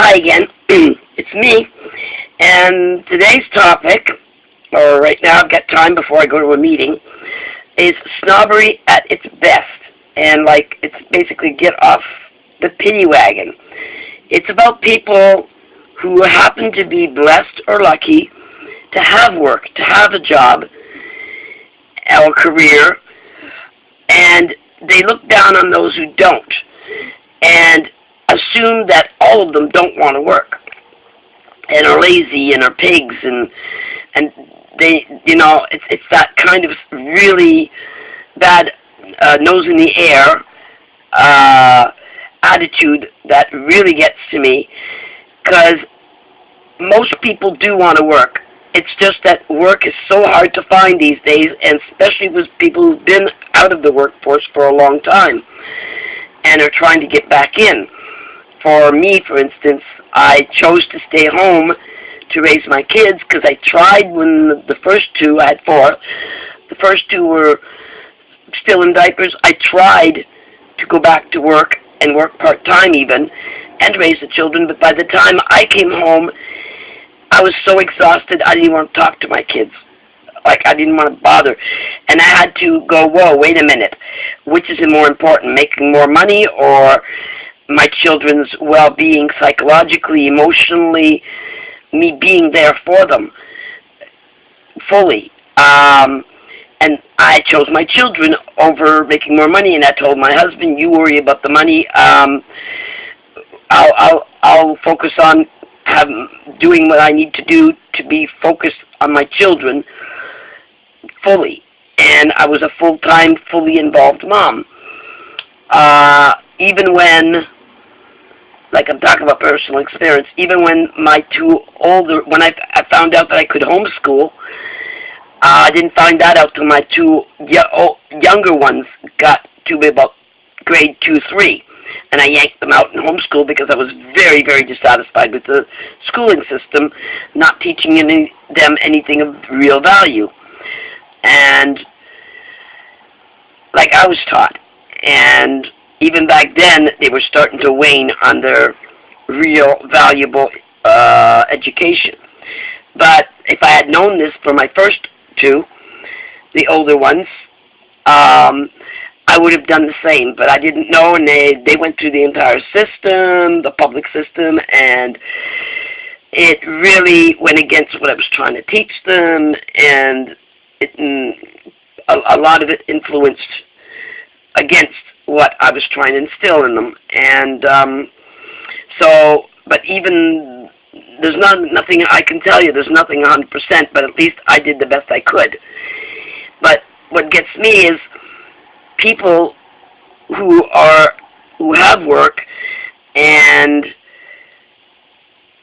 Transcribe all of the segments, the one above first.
Hi again, it's me, and today's topic, or right now I've got time before I go to a meeting, is snobbery at its best, and it's basically get off the pity wagon. It's about people who happen to be blessed or lucky to have work, to have a job, or career, and they look down on those who don't, and assume that all of them don't want to work and are lazy and are pigs and they, it's that kind of really bad nose in the air attitude that really gets to me, because most people do want to work. It's just that work is so hard to find these days, and especially with people who've been out of the workforce for a long time and are trying to get back in. For me, for instance, I chose to stay home to raise my kids because I tried when the first two, I had four, the first two were still in diapers. I tried to go back to work and work part-time even and raise the children, but by the time I came home, I was so exhausted I didn't want to talk to my kids. I didn't want to bother. And I had to go, whoa, wait a minute. Which is more important, making more money or my children's well-being psychologically, emotionally, me being there for them fully? And I chose my children over making more money, and I told my husband, you worry about the money. I'll focus on doing what I need to do to be focused on my children fully. And I was a full-time, fully involved mom. Even when, I'm talking about personal experience, even when my two older, when I found out that I could homeschool, I didn't find that out till my two younger ones got to be about grade 2, 3. And I yanked them out in homeschool because I was very, very dissatisfied with the schooling system, not teaching them anything of real value. And like I was taught. And even back then, they were starting to wane on their real, valuable education. But if I had known this for my first two, the older ones, I would have done the same. But I didn't know, and they went through the entire system, the public system, and it really went against what I was trying to teach them, and a lot of it influenced against what I was trying to instill in them. And but even, there's nothing I can tell you, there's nothing 100%, but at least I did the best I could. But what gets me is people who have work and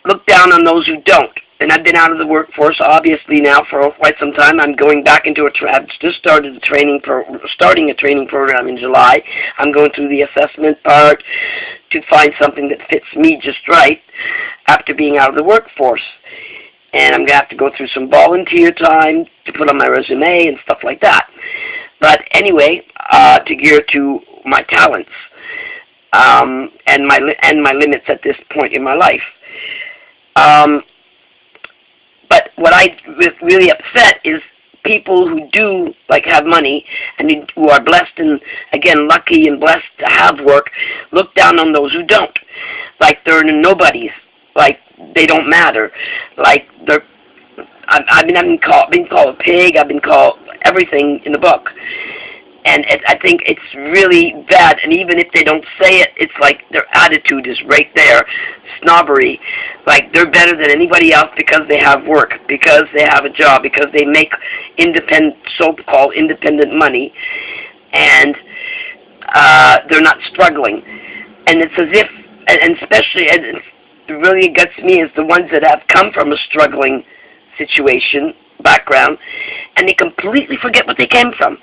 look down on those who don't. And I've been out of the workforce, obviously, now for quite some time. I'm going back into I've just starting a training program in July. I'm going through the assessment part to find something that fits me just right after being out of the workforce. And I'm going to have to go through some volunteer time to put on my resume and stuff like that. But anyway, to gear to my talents and my limits at this point in my life. But what I was really upset is people who do have money and who are blessed and, again, lucky and blessed to have work, look down on those who don't. They're nobodies. They don't matter. I've been called a pig. I've been called everything in the book. And I think it's really bad, and even if they don't say it, it's like their attitude is right there, snobbery. They're better than anybody else because they have work, because they have a job, because they make so-called independent money, and they're not struggling. And it's as if, and especially, and it really gets me, is the ones that have come from a struggling situation, background, and they completely forget what they came from.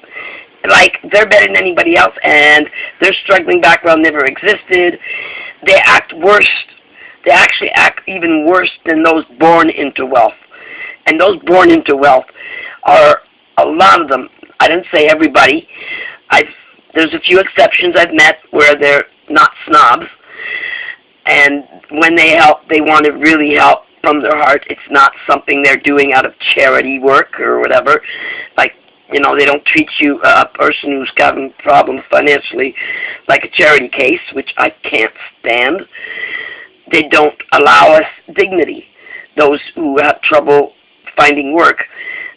They're better than anybody else, and their struggling background never existed. They act worse. They actually act even worse than those born into wealth. And those born into wealth are, a lot of them, I didn't say everybody, there's a few exceptions I've met where they're not snobs, and when when they help, they want to really help from their heart. It's not something they're doing out of charity work or whatever. Like, you know, they don't treat you, a person who's having problems financially, like a charity case, which I can't stand. They don't allow us dignity. Those who have trouble finding work,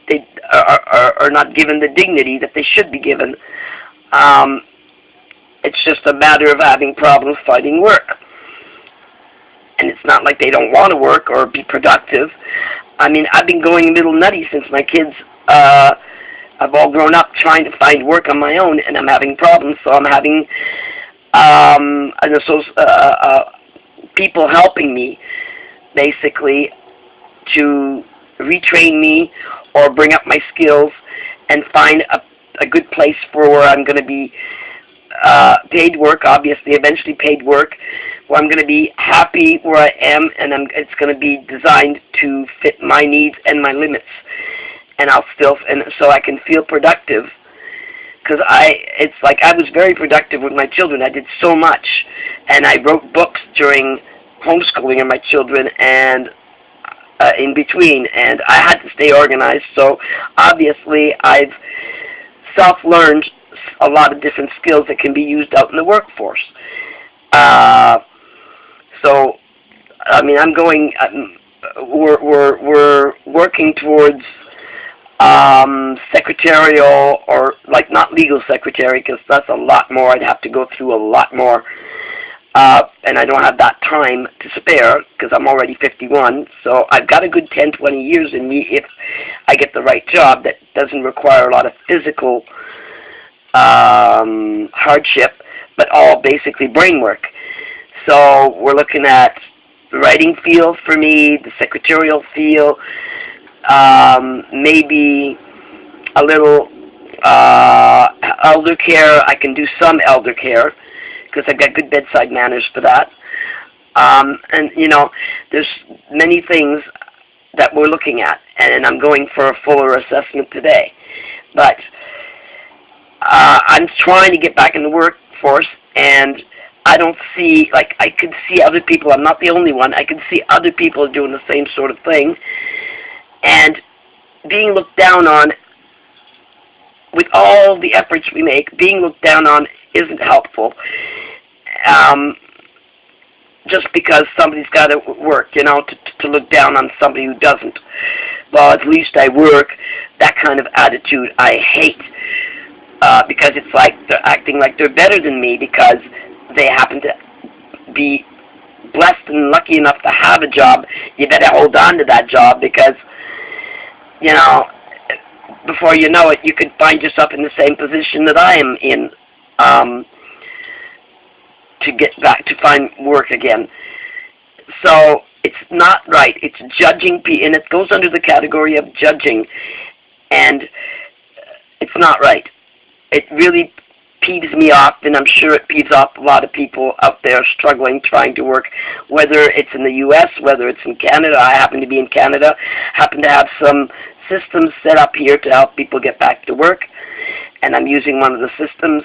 they are not given the dignity that they should be given. It's just a matter of having problems finding work. And it's not like they don't want to work or be productive. I mean, I've been going a little nutty since my kids I've all grown up trying to find work on my own, and I'm having problems. So I'm having people helping me, basically, to retrain me or bring up my skills and find a good place for where I'm going to be paid work, obviously, eventually paid work, where I'm going to be happy where I am, and it's going to be designed to fit my needs and my limits. And so I can feel productive, because it's like I was very productive with my children. I did so much, and I wrote books during homeschooling of my children and in between, and I had to stay organized. So obviously I've self-learned a lot of different skills that can be used out in the workforce. So I mean, we're working towards secretarial, or like not legal secretary, because that's a lot more. I'd have to go through a lot more, and I don't have that time to spare because I'm already 51. So I've got a good 10, 20 years in me if I get the right job that doesn't require a lot of physical hardship, but all basically brain work. So we're looking at the writing field for me, the secretarial field, maybe a little elder care. I can do some elder care because I've got good bedside manners for that. And, you know, there's many things that we're looking at, and I'm going for a fuller assessment today. But I'm trying to get back in the workforce, and I don't see, like, I could see other people. I'm not the only one. I can see other people doing the same sort of thing. And being looked down on, with all the efforts we make, being looked down on isn't helpful. Just because somebody's got to work, you know, to look down on somebody who doesn't. Well, at least I work. That kind of attitude I hate, because it's like they're acting like they're better than me because they happen to be blessed and lucky enough to have a job. You better hold on to that job, because, you know, before you know it, you could find yourself in the same position that I am in, to get back to find work again. So it's not right. It's judging, and it goes under the category of judging, and it's not right. It really peeves me off, and I'm sure it peeves off a lot of people out there struggling, trying to work, whether it's in the U.S., whether it's in Canada. I happen to be in Canada, happen to have some systems set up here to help people get back to work, and I'm using one of the systems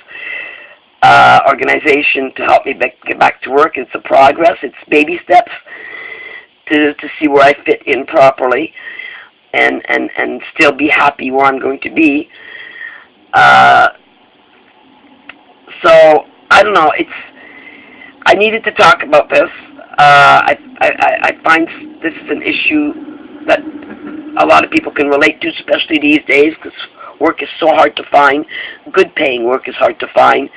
organization to help me get back to work. It's a progress. It's baby steps to see where I fit in properly, and still be happy where I'm going to be. So I don't know. I needed to talk about this. I find this is an issue that a lot of people can relate to, especially these days, because work is so hard to find. Good paying work is hard to find,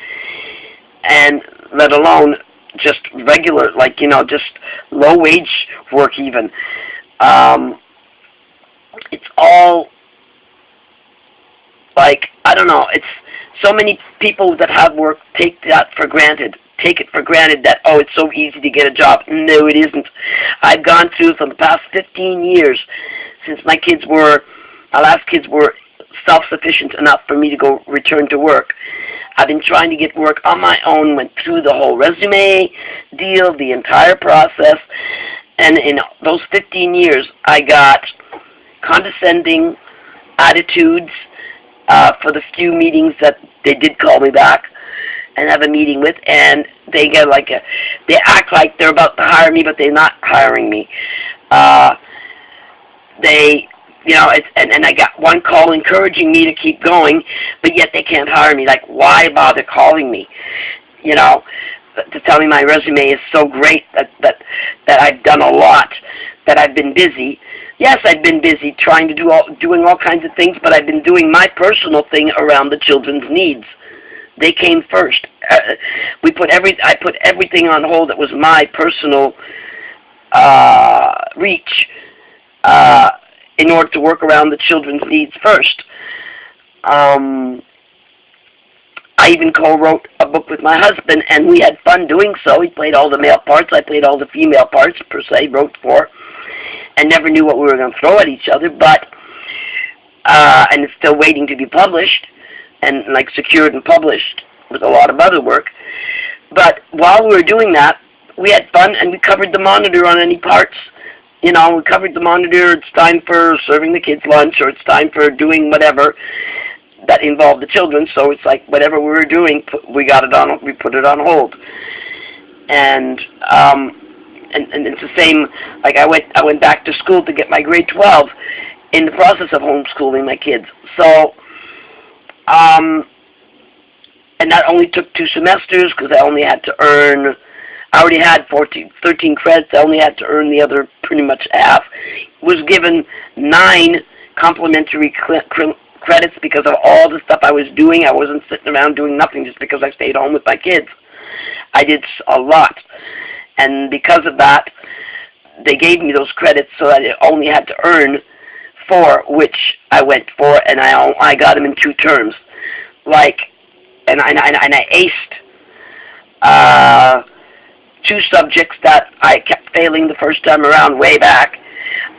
and let alone just regular, like, you know, just low wage work even. It's all like, I don't know, it's so many people that have work take that for granted. Take it for granted that, oh, it's so easy to get a job. No, it isn't. I've gone through, for the past 15 years, since my last kids were self-sufficient enough for me to go return to work, I've been trying to get work on my own, went through the whole resume deal, the entire process, and in those 15 years, I got condescending attitudes for the few meetings that they did call me back, and have a meeting with, and they get like they act like they're about to hire me, but they're not hiring me. They, and I got one call encouraging me to keep going, but yet they can't hire me. Like, why bother calling me? To tell me my resume is so great, that I've done a lot, that I've been busy. Yes, I've been busy trying to doing all kinds of things, but I've been doing my personal thing around the children's needs. They came first. I put everything on hold that was my personal reach in order to work around the children's needs first. I even co-wrote a book with my husband, and we had fun doing so. He played all the male parts, I played all the female parts, per se, wrote for, and never knew what we were going to throw at each other, but, and it's still waiting to be published, and like secured and published with a lot of other work. But while we were doing that, we had fun, and we covered the monitor on any parts. We covered the monitor. It's time for serving the kids lunch, or it's time for doing whatever that involved the children. So it's like whatever we were doing, we put it on hold. And it's the same. Like I went back to school to get my grade 12 in the process of homeschooling my kids. So and that only took 2 semesters because I only had to earn. I already had 13 credits. I only had to earn the other pretty much half. Was given 9 complimentary credits because of all the stuff I was doing. I wasn't sitting around doing nothing just because I stayed home with my kids. I did a lot. And because of that, they gave me those credits so that I only had to earn 4, which I went for, and I got them in 2 terms. And I aced 2 subjects that I kept failing the first time around way back.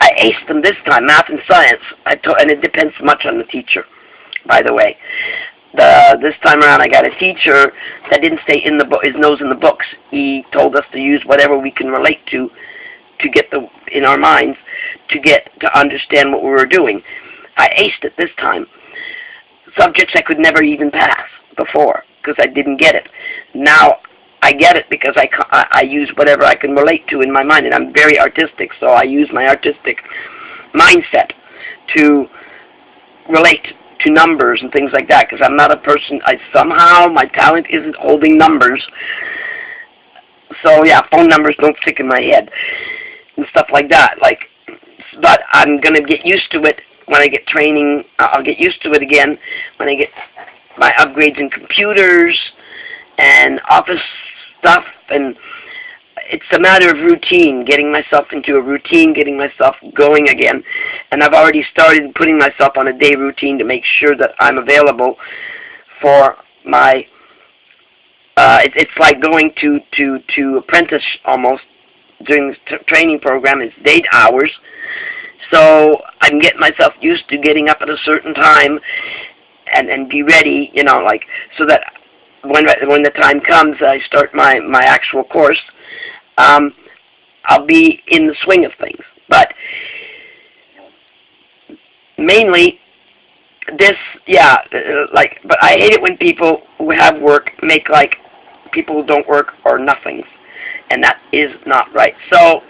I aced them this time, math and science. And it depends much on the teacher, by the way. This time around, I got a teacher that didn't stay in his nose in the books. He told us to use whatever we can relate to get in our minds to understand what we were doing. I aced it this time. Subjects I could never even pass before because I didn't get it. Now I get it because I use whatever I can relate to in my mind, and I'm very artistic, so I use my artistic mindset to relate to numbers and things like that, because I'm not a person, somehow my talent isn't holding numbers. So yeah, phone numbers don't stick in my head and stuff like that. But I'm going to get used to it when I get training. I'll get used to it again when I get my upgrades in computers and office stuff, and it's a matter of routine, getting myself into a routine, getting myself going again. And I've already started putting myself on a day routine to make sure that I'm available for my, it's like going to apprentice almost during this training program. It's day hours. So I'm getting myself used to getting up at a certain time and be ready, so that when the time comes, I start my actual course, I'll be in the swing of things. But mainly, but I hate it when people who have work make like people who don't work are nothings, and that is not right. So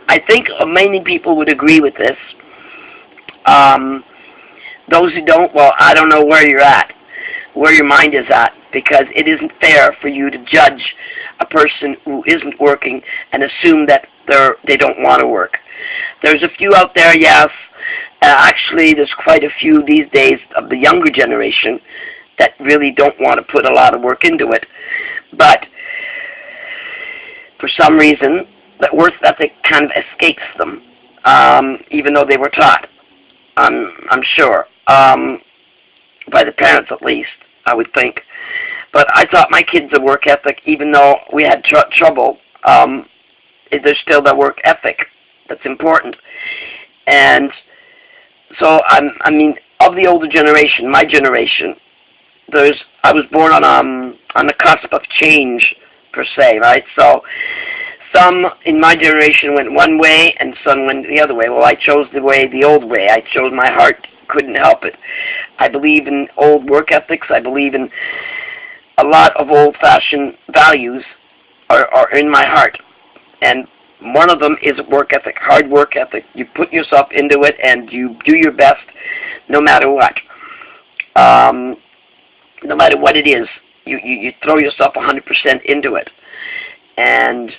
I think many people would agree with this. Those who don't, well, I don't know where you're at, where your mind is at, because it isn't fair for you to judge a person who isn't working and assume that they don't want to work. There's a few out there, yes. Actually, there's quite a few these days of the younger generation that really don't want to put a lot of work into it. But for some reason, that work ethic kind of escapes them, even though they were taught, I'm sure, by the parents at least, I would think. But I taught my kids a work ethic, even though we had trouble. There's still the work ethic that's important. And so, of the older generation, my generation, I was born on the cusp of change, per se, right? So, some in my generation went one way, and some went the other way. Well, I chose the old way. I chose my heart, couldn't help it. I believe in old work ethics. I believe in a lot of old-fashioned values are in my heart, and one of them is work ethic, hard work ethic. You put yourself into it, and you do your best, no matter what. No matter what it is, you throw yourself 100% into it. And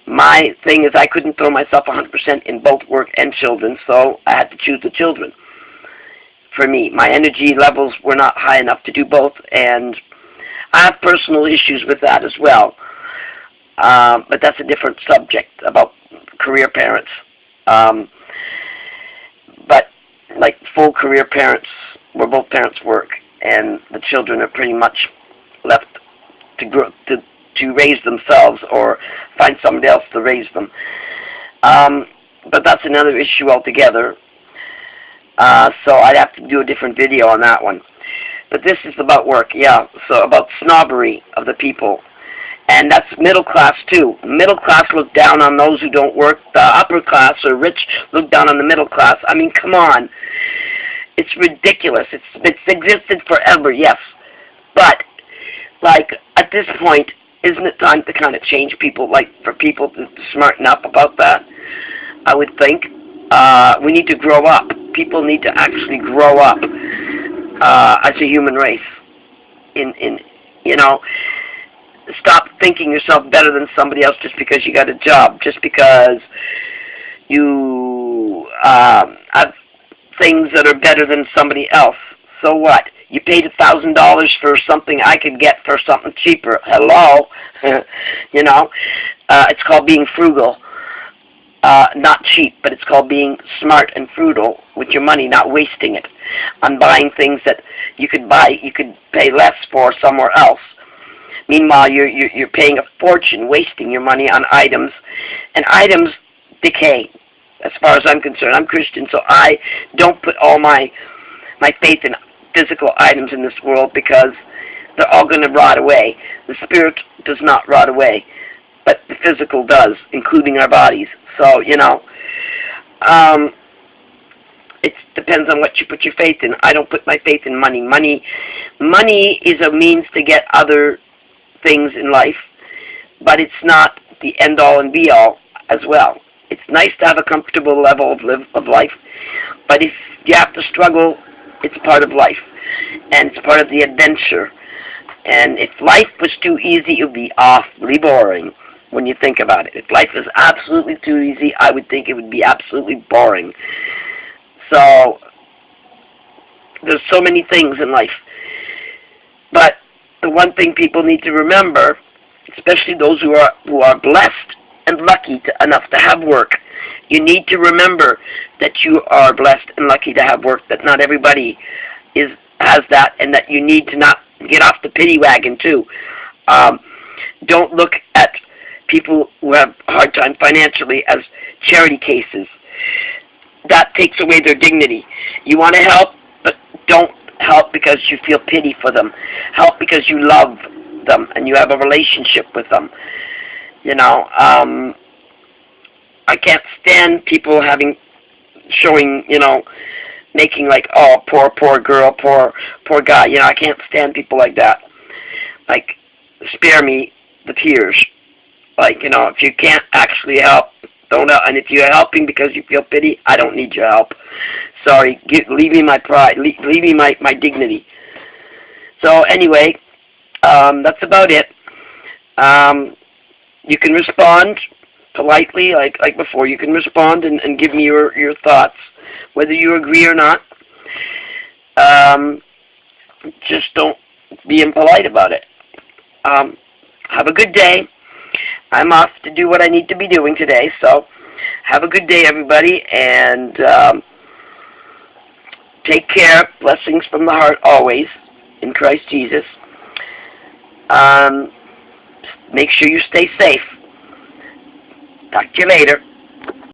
my thing is, I couldn't throw myself 100% in both work and children, so I had to choose the children. For me, my energy levels were not high enough to do both, and I have personal issues with that as well. But that's a different subject about career parents. But like full career parents, where both parents work, and the children are pretty much left to grow, to raise themselves or find somebody else to raise them. But that's another issue altogether. So I'd have to do a different video on that one. But this is about work, yeah. So about snobbery of the people. And that's middle class too. Middle class look down on those who don't work. The upper class or rich look down on the middle class. I mean, come on. It's ridiculous. It's existed forever, yes. But, like, at this point, isn't it time to kind of change people, like, for people to smarten up about that? I would think. We need to grow up. People need to actually grow up as a human race. You know, stop thinking yourself better than somebody else just because you got a job, just because you have things that are better than somebody else. So what? You paid $1,000 for something I could get for something cheaper. Hello? You know? It's called being frugal. Not cheap, but it's called being smart and frugal with your money, not wasting it on buying things that you could pay less for somewhere else. Meanwhile, you're paying a fortune, wasting your money on items, and items decay. As far as I'm concerned, I'm Christian, so I don't put all my faith in physical items in this world because they're all going to rot away. The spirit does not rot away, but the physical does, including our bodies. So, you know, it depends on what you put your faith in. I don't put my faith in money. Money is a means to get other things in life, but it's not the end-all and be-all as well. It's nice to have a comfortable level of life, but if you have to struggle, it's part of life, and it's part of the adventure. And if life was too easy, it would be awfully boring when you think about it. If life was absolutely too easy, I would think it would be absolutely boring. So, there's so many things in life. But the one thing people need to remember, especially those who are blessed and lucky enough to have work, you need to remember that you are blessed and lucky to have work, that not everybody has that, and that you need to not get off the pity wagon too. Don't look at people who have a hard time financially as charity cases. That takes away their dignity. You want to help, but don't help because you feel pity for them. Help because you love them and you have a relationship with them. You know, I can't stand people showing, you know, making like, oh, poor girl, poor guy. You know, I can't stand people like that. Like, spare me the tears. Like, you know, if you can't actually help, don't help. And if you're helping because you feel pity, I don't need your help. Sorry, leave me my pride. Leave me my dignity. So anyway, that's about it. You can respond politely, like before. You can respond and give me your thoughts, whether you agree or not. Just don't be impolite about it. Have a good day. I'm off to do what I need to be doing today, so have a good day, everybody, and take care. Blessings from the heart always, in Christ Jesus. Make sure you stay safe. Talk to you later.